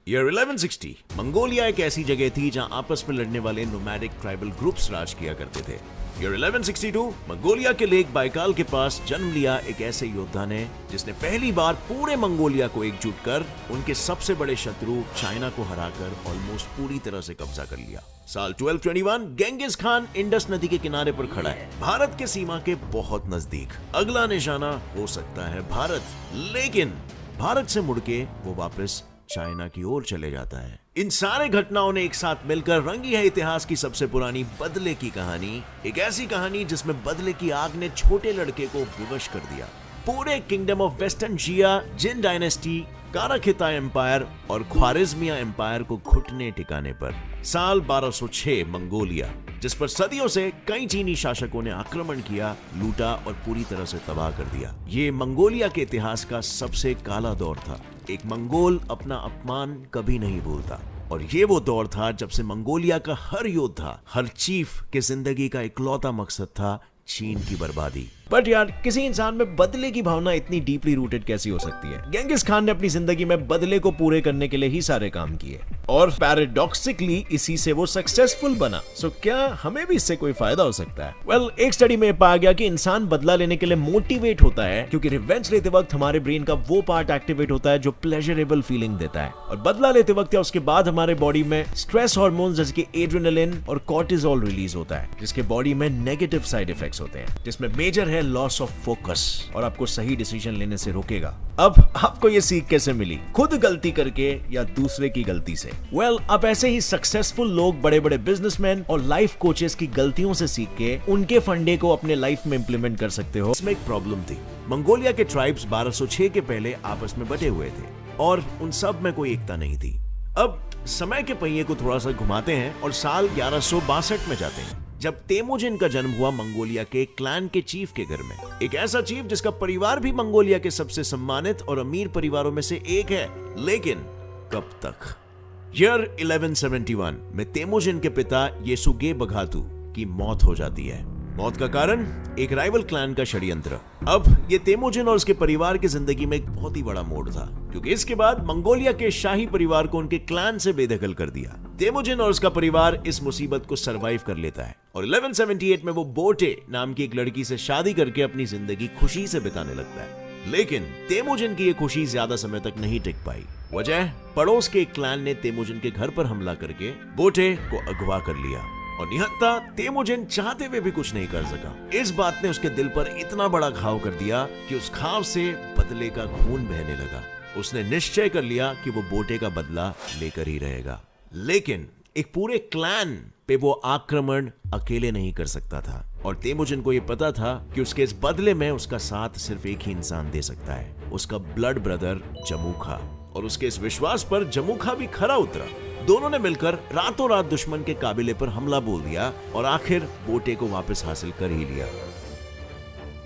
Year 1160 Mongolia एक ऐसी जगह थी जहां आपस में लड़ने वाले नोमैडिक ट्राइबल ग्रुप्स राज किया करते थे। ईयर 1162 मंगोलिया के लेक बाइकाल के पास जन्म लिया एक ऐसे योद्धा ने जिसने पहली बार पूरे मंगोलिया को एकजुट कर उनके सबसे बड़े शत्रु चाइना को हराकर ऑलमोस्ट पूरी तरह से कब्जा कर लिया। साल 1221 गेंगिस खान इंडस नदी के किनारे पर खड़ा है, भारत के सीमा के बहुत नजदीक। अगला निशाना हो सकता है भारत, लेकिन भारत से मुड़के वो वापस चाइना की ओर चले जाता है। इन सारे घटनाओं ने एक साथ मिलकर रंगी है इतिहास की सबसे पुरानी बदले की कहानी, एक ऐसी कहानी जिसमें बदले की आग ने छोटे लड़के को विवश कर दिया। पूरे kingdom of western Xia, Jin dynasty, Kara Khitai empire और ख्वारिज्मिया एम्पायर को घुटने टिकाने पर। साल 1206 मंगोलिया, जिस पर सदियों से कई चीनी शासकों ने आक्रमण किया, लूटा और पूरी तरह से तबाह कर दिया। ये मंगोलिया के इतिहास का सबसे काला दौर था। एक मंगोल अपना अपमान कभी नहीं भूलता, और ये वो दौर था जब से मंगोलिया का हर योद्धा, हर चीफ के जिंदगी का इकलौता मकसद था चीन की बर्बादी। बट यार, किसी इंसान में बदले की भावना इतनी डीपली रूटेड कैसी हो सकती है? गेंगिस खान ने अपनी जिंदगी में बदले को पूरे करने के लिए ही सारे काम किए, और पैराडॉक्सिकली इसी से वो सक्सेसफुल बना। सो क्या हमें भी इससे कोई फायदा हो सकता है? वेल, एक स्टडी में पाया गया कि इंसान बदला लेने के लिए मोटिवेट होता है क्योंकि रिवेंज लेते वक्त हमारे ब्रेन का वो पार्ट एक्टिवेट होता है जो प्लेजरेबल फीलिंग देता है, और बदला लेते वक्त या उसके बाद हमारे बॉडी में स्ट्रेस हार्मोन्स जैसे कि एड्रेनालिन और कॉर्टिसोल रिलीज होता है, जिसके बॉडी में नेगेटिव साइड इफेक्ट्स होते हैं, जिसमें मेजर है लॉस ऑफ फोकस, और आपको सही डिसीजन लेने से रोकेगा। अब आपको ये सीख कैसे मिली? खुद गलती करके या दूसरे की गलती से? वेल, अब ऐसे ही सक्सेसफुल लोग, बड़े बड़े बिजनेसमैन और लाइफ कोचेस की गलतियों से सीख के उनके फंडे को अपने लाइफ में इंप्लीमेंट कर सकते हो। इसमें एक प्रॉब्लम थी। मंगोलिया के ट्राइब्स 1206 के पहले आपस में बटे हुए थे और उन सब में कोई एकता नहीं थी। अब समय के पहिए को थोड़ा सा घुमाते हैं और साल 1162 में जाते हैं, जब तेमुजिन का जन्म हुआ मंगोलिया के क्लैन के चीफ के घर में। एक ऐसा चीफ जिसका परिवार भी मंगोलिया के सबसे सम्मानित और अमीर परिवारों में से एक है, लेकिन कब तक? ईयर 1171 में तेमुजिन के पिता येसुगे बघातु की मौत हो जाती है। मौत का कारण एक राइवल क्लैन का षड्यंत्र। अब ये तेमुजिन और उसके परिवार की जिंदगी में एक बहुत ही बड़ा मोड़ था, क्योंकि इसके बाद मंगोलिया के शाही परिवार को उनके क्लैन से बेदखल कर दिया। तेमुजिन और उसका परिवार इस मुसीबत को सरवाइव कर लेता है और 1178 में वो बोटे नाम की एक लड़की से शादी करके अपनी जिंदगी खुशी से बिताने लगता है। लेकिन तेमुजिन की ये खुशी ज्यादा समय तक नहीं टिक पाई। वजह, पड़ोस के एक क्लैन ने तेमुजिन के घर पर हमला करके बोटे को अगवा कर लिया, और निहत्था तेमुजिन चाहते हुए भी कुछ नहीं कर सका। इस बात ने उसके दिल पर इतना बड़ा घाव कर दिया कि उस घाव से बदले का खून बहने लगा। उसने निश्चय कर लिया कि वो बोटे का बदला लेकर ही रहेगा, लेकिन एक पूरे क्लैन पे वो आक्रमण अकेले नहीं कर सकता था, और तेमुजिन को ये पता था कि उसके इस बदले में उसका साथ सिर्फ एक ही इंसान दे सकता है, उसका ब्लड ब्रदर जमुखा। और उसके इस विश्वास पर जमुखा भी खरा उतरा। दोनों ने मिलकर रातों रात दुश्मन के काबिले पर हमला बोल दिया और आखिर बोटे को वापस हासिल कर ही लिया।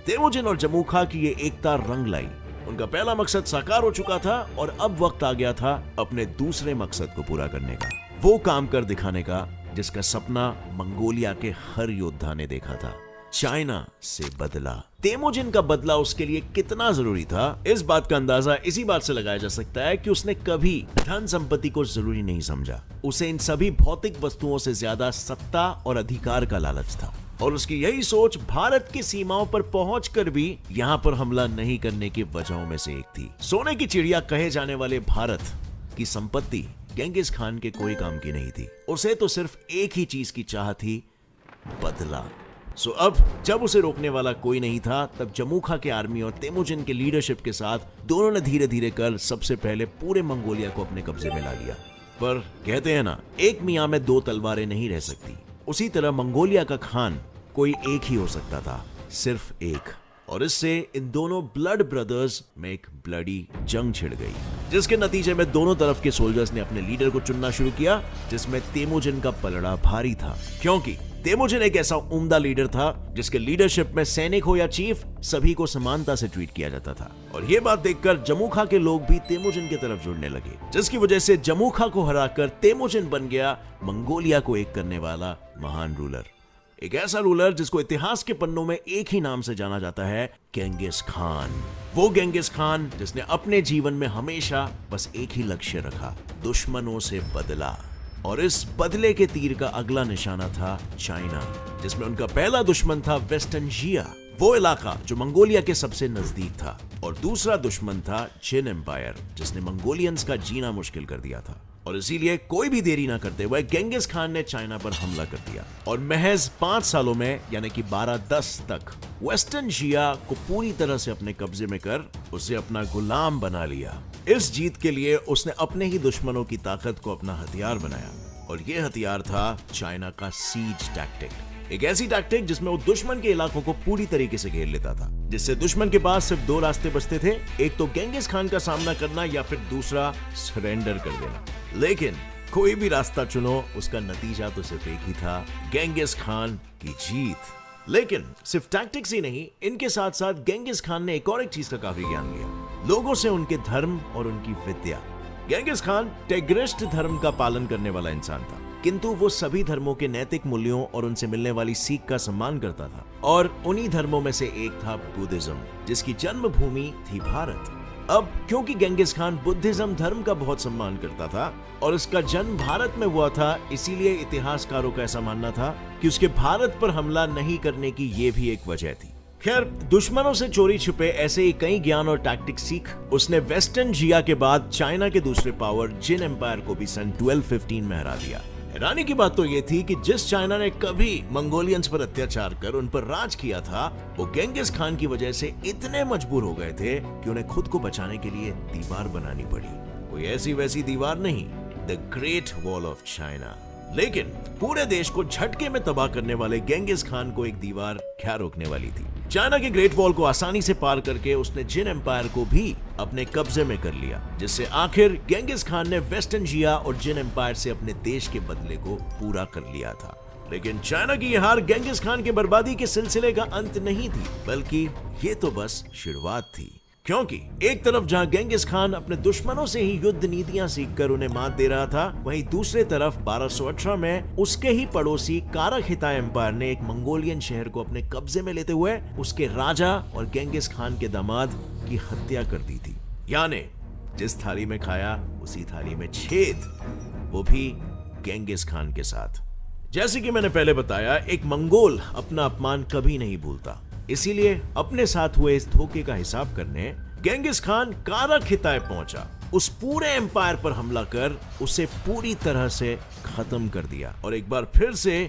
तेमुजिन और जमुखा की ये एकता रंग लाई। उनका पहला मकसद साकार हो चुका था और अब वक्त आ गया था अपने दूसरे मकसद को पूरा करने का, वो काम कर दिखाने का जिसका सपना मंगोलिया के हर योद्धा ने देखा था, चाइना से बदला। तेमुजिन का बदला उसके लिए कितना जरूरी था, इस बात का अंदाजा इसी बात से लगाया जा सकता है कि उसने कभी धन संपत्ति को जरूरी नहीं समझा। उसे इन सभी भौतिक वस्तुओं से ज्यादा सत्ता और अधिकार का लालच था, और उसकी यही सोच भारत की सीमाओं पर पहुंचकर भी यहाँ पर हमला नहीं करने की वजहों में से एक थी। सोने की चिड़िया कहे जाने वाले भारत की संपत्ति गेंगिस खान के कोई काम की नहीं थी। उसे तो सिर्फ एक ही चीज की चाह थी, बदला। सो अब जब उसे रोकने वाला कोई नहीं था, तब जमुखा के आर्मी और तेमुजिन के लीडरशिप के साथ दोनों ने धीरे धीरे कर सबसे पहले पूरे मंगोलिया को अपने कब्जे में ला लिया। पर कहते हैं ना, एक मियां में दो तलवारें नहीं रह सकती। उसी तरह मंगोलिया का खान कोई एक ही हो सकता था, सिर्फ एक, और इससे इन दोनों ब्लड ब्रदर्स में एक ब्लडी जंग छिड़ गई, जिसके नतीजे में दोनों तरफ के सोल्जर्स ने अपने लीडर को चुनना शुरू किया, जिसमें तेमुजिन का पलड़ा भारी था, क्योंकि तेमुजिन एक ऐसा उम्दा लीडर था जिसके लीडरशिप में सैनिक हो या चीफ, सभी को समानता से ट्रीट किया जाता था। और ये बात देखकर जमुखा के लोग भी तेमुजिन की तरफ जुड़ने लगे, जिसकी वजह से जमुखा को हराकर तेमुजिन बन गया मंगोलिया को एक करने वाला महान रूलर। एक ऐसा रूलर जिसको इतिहास के पन्नों में एक ही नाम से जाना जाता है, गेंगिस खान। वो गेंगिस खान जिसने अपने जीवन में हमेशा बस एक ही लक्ष्य रखा, दुश्मनों से बदला। और इस बदले के तीर का अगला निशाना था चाइना, जिसमें उनका पहला दुश्मन था वेस्टर्न जिया, वो इलाका जो मंगोलिया के सबसे नजदीक था। और दूसरा दुश्मन था चिन एम्पायर, जिसने मंगोलियंस का जीना मुश्किल कर दिया था। और इसीलिए कोई भी देरी ना करते हुए गेंगिस खान ने चाइना पर हमला कर दिया और महज 5 सालों में यानी कि 1210 तक वेस्टर्न जिया को पूरी तरह से अपने कब्जे में कर उसे अपना गुलाम बना लिया। इस जीत के लिए उसने अपने ही दुश्मनों की ताकत को अपना हथियार बनाया और यह हथियार था चाइना का सीज टैक्टिक। एक ऐसी टैक्टिक जिसमें वो दुश्मन के इलाकों को पूरी तरीके से घेर लेता था, जिससे दुश्मन के पास सिर्फ 2 रास्ते बचते थे, एक तो गेंगिस खान का सामना करना या फिर दूसरा सरेंडर कर देना। लेकिन कोई भी रास्ता चुनो, उसका नतीजा तो सिर्फ एक ही था, गेंगिस खान की जीत। लेकिन सिर्फ टैक्टिक्स ही नहीं, इनके साथ साथ गेंगिस खान ने एक और एक चीज का काफी ज्ञान लिया, लोगों से उनके धर्म और उनकी विद्या। गेंगिस खान टेग्रिस्ट धर्म का पालन करने वाला इंसान था, किंतु वो सभी धर्मों के नैतिक मूल्यों और उनसे मिलने वाली सीख का सम्मान करता था। और उन्हीं धर्मों में से एक था बुद्धिज्म, जिसकी जन्मभूमि थी भारत। अब क्योंकि गेंगिस खान बुद्धिज्म धर्म का बहुत सम्मान करता था और इसका जन्म भारत में हुआ था, इसीलिए इतिहासकारों का ऐसा मानना था कि उसके भारत पर हमला नहीं करने की ये भी एक वजह थी। खैर, दुश्मनों से चोरी छुपे ऐसे ही कई ज्ञान और टैक्टिक्स सीख उसने वेस्टर्न जिया के बाद चाइना के दूसरे पावर जिन एम्पायर को भी सन 1215 में हरा दिया। हैरानी की बात तो यह थी कि जिस चाइना ने कभी मंगोलियंस पर अत्याचार कर उन पर राज किया था, वो गेंगिस खान की वजह से इतने मजबूर हो गए थे कि उन्हें खुद को बचाने के लिए दीवार बनानी पड़ी। कोई ऐसी वैसी दीवार नहीं, the great wall of China. लेकिन पूरे देश को झटके में तबाह करने वाले गेंगिस खान को एक दीवार क्या रोकने वाली थी। चाइना के ग्रेट वॉल को आसानी से पार करके उसने जिन एम्पायर को भी अपने कब्जे में कर लिया, जिससे आखिर गेंगिस खान ने वेस्टर्न जिया और जिन एम्पायर से अपने देश के बदले को पूरा कर लिया था। लेकिन चाइना की यह हार गेंगिस खान की बर्बादी के सिलसिले का अंत नहीं थी, बल्कि ये तो बस शुरुआत थी। क्योंकि एक तरफ जहां गेंगिस खान अपने दुश्मनों से ही युद्ध नीतियां सीखकर उन्हें मात दे रहा था, वहीं दूसरे तरफ 1218 में उसके ही पड़ोसी काराखिता एम्पायर ने एक मंगोलियन शहर को अपने कब्जे में लेते हुए उसके राजा और गेंगिस खान के दामाद की हत्या कर दी थी। यानी जिस थाली में खाया उसी थाली में छेद, वो भी गेंगिस खान के साथ। जैसे कि मैंने पहले बताया, एक मंगोल अपना अपमान कभी नहीं भूलता, इसीलिए अपने साथ हुए इस धोखे का हिसाब करने गेंगिस खान काराखिताय पहुंचा। उस पूरे एम्पायर पर हमला कर उसे पूरी तरह से खत्म कर दिया और एक बार फिर से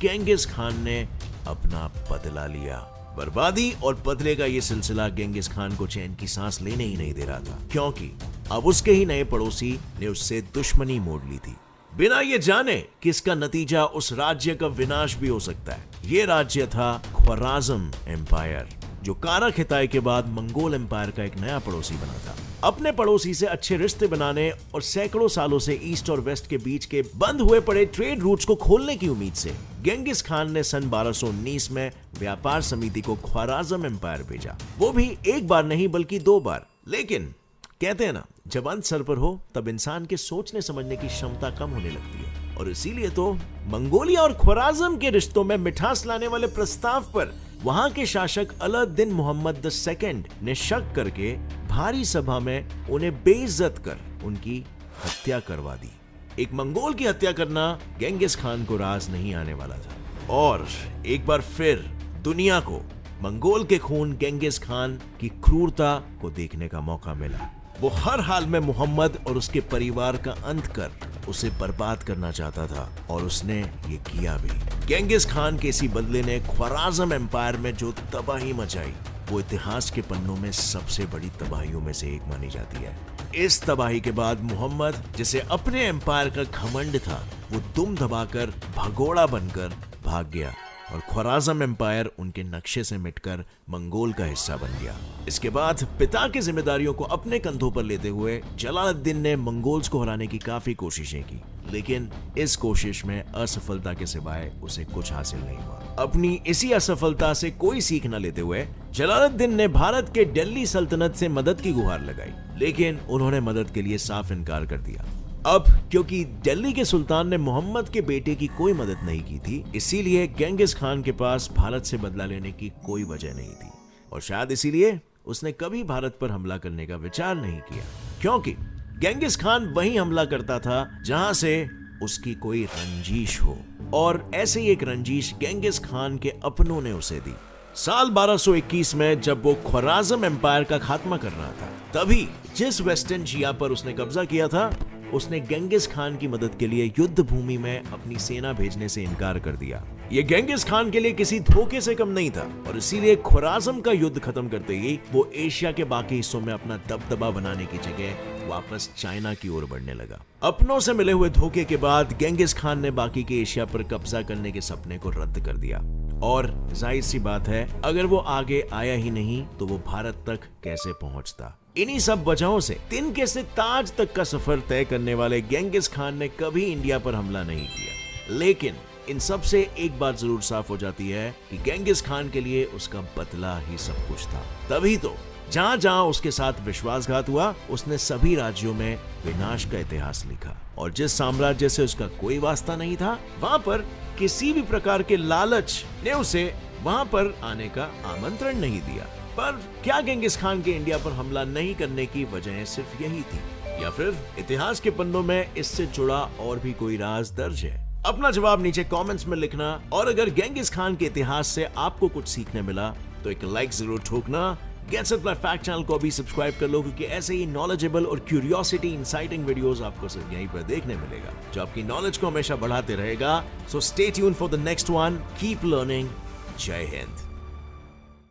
गेंगिस खान ने अपना बदला लिया। बर्बादी और बदले का यह सिलसिला गेंगिस खान को चैन की सांस लेने ही नहीं दे रहा था, क्योंकि अब उसके ही नए पड़ोसी ने उससे दुश्मनी मोड़ ली थी, बिना ये जाने कि इसका नतीजा उस राज्य का विनाश भी हो सकता है। ये राज्य था ख्वाराज़म एम्पायर, जो काराखिताय के बाद मंगोल एम्पायर का एक नया पड़ोसी बना था। अपने पड़ोसी से अच्छे रिश्ते बनाने और सैकड़ों सालों से ईस्ट और वेस्ट के बीच के बंद हुए पड़े ट्रेड रूट्स को खोलने की उम्मीद से गेंगिस खान ने सन 1219 में व्यापार समिति को ख्वाराज़म एम्पायर भेजा, वो भी एक बार नहीं बल्कि 2 बार। लेकिन कहते हैं ना, जब अंत सर पर हो तब इंसान के सोचने समझने की क्षमता कम होने लगती है, और इसीलिए तो मंगोलिया और ख्वाराज़म के रिश्तों में मिठास लाने वाले प्रस्ताव पर वहां के शासक अलाउद्दीन मोहम्मद II ने शक करके भारी सभा में उन्हें बेइज्जत कर उनकी हत्या करवा दी। एक मंगोल की हत्या करना गेंगिस खान को राज नहीं आने वाला था, और एक बार फिर दुनिया को मंगोल के खून गेंगिस खान की क्रूरता को देखने का मौका मिला। वो हर हाल में मोहम्मद और उसके परिवार का अंत कर उसे बर्बाद करना चाहता था, और उसने ये किया भी। गेंगिस खान के इसी बदले ने ख्वाराज़म एम्पायर में जो तबाही मचाई, वो इतिहास के पन्नों में सबसे बड़ी तबाहियों में से एक मानी जाती है। इस तबाही के बाद मोहम्मद, जिसे अपने एम्पायर का घमंड था, वो दुम दबाकर भगोड़ा बनकर भाग गया और ख्वाराज़म एम्पायर उनके नक्शे से मिटकर मंगोल का हिस्सा बन गया। इसके बाद पिता की जिम्मेदारियों को अपने कंधों पर लेते हुए जलालुद्दीन ने मंगोल्स को हराने की काफी कोशिशें की, लेकिन इस कोशिश में असफलता के सिवाय उसे कुछ हासिल नहीं हुआ। अपनी इसी असफलता से कोई सीख न लेते हुए जलालुद्दीन ने भारत के दिल्ली सल्तनत से मदद की गुहार लगाई, लेकिन उन्होंने मदद के लिए साफ इनकार कर दिया। अब क्योंकि दिल्ली के सुल्तान ने मोहम्मद के बेटे की कोई मदद नहीं की थी, इसीलिए गेंगिस खान के पास भारत से बदला लेने की कोई वजह नहीं थी और शायद इसीलिए उसने कभी भारत पर हमला करने का विचार नहीं किया, क्योंकि गेंगिस खान वहीं हमला करता था जहां से उसकी कोई रंजिश हो। और ऐसे ही एक रंजिश गेंगिस खान के अपनों ने उसे दी। साल 1221 में जब वो ख्वाराज़म एम्पायर का खात्मा कर रहा था, तभी जिस वेस्टर्न शिया पर उसने कब्जा किया था, उसने गेंगिस खान की मदद के लिए युद्ध भूमि में अपनी सेना भेजने से इनकार कर दिया। ये गेंगिस खान के लिए किसी धोखे से कम नहीं था और इसीलिए ख्वाराज़म का युद्ध खत्म करते ही वो एशिया के बाकी हिस्सों में अपना दबदबा बनाने की जगह वापस चाइना की ओर बढ़ने लगा। अपनों से मिले हुए धोखे के बाद गेंगिस खान ने बाकी के एशिया पर कब्जा करने के सपने को रद्द कर दिया और जाहिर सी बात है, अगर वो आगे आया ही नहीं तो वो भारत तक कैसे पहुंचता। इन्हीं सब वजहों से तिनके से ताज तक का सफर तय करने वाले गेंगिस खान ने कभी इंडिया पर हमला नहीं किया। लेकिन इन सब से एक बात जरूर साफ हो जाती है कि गेंगिस खान के लिए उसका बदला ही सब कुछ था। तभी तो जहां जहां उसके साथ विश्वासघात हुआ, उसने सभी राज्यों में विनाश का इतिहास लिखा और जिस साम्राज्य से उसका कोई वास्ता नहीं था, वहां पर किसी भी प्रकार के लालच ने उसे वहां पर आने का आमंत्रण नहीं दिया। पर क्या गेंगिस खान के इंडिया पर हमला नहीं करने की वजह सिर्फ यही थी, या फिर इतिहास के पन्नों में इससे जुड़ा और भी कोई राज दर्ज है? अपना जवाब नीचे कमेंट्स में लिखना और अगर गेंगिस खान के इतिहास से आपको कुछ सीखने मिला तो एक लाइक जरूर ठोकना। गेट्स इट फैक्ट चैनल को भी सब्सक्राइब कर लो, क्योंकि ऐसे ही नॉलेजेबल और क्यूरियोसिटी इंसाइटिंग वीडियोस आपको सिर्फ यहीं पर देखने मिलेगा, जो आपकी नॉलेज को हमेशा बढ़ाते रहेगा। So stay tuned for the next one. Keep learning. जय हिंद।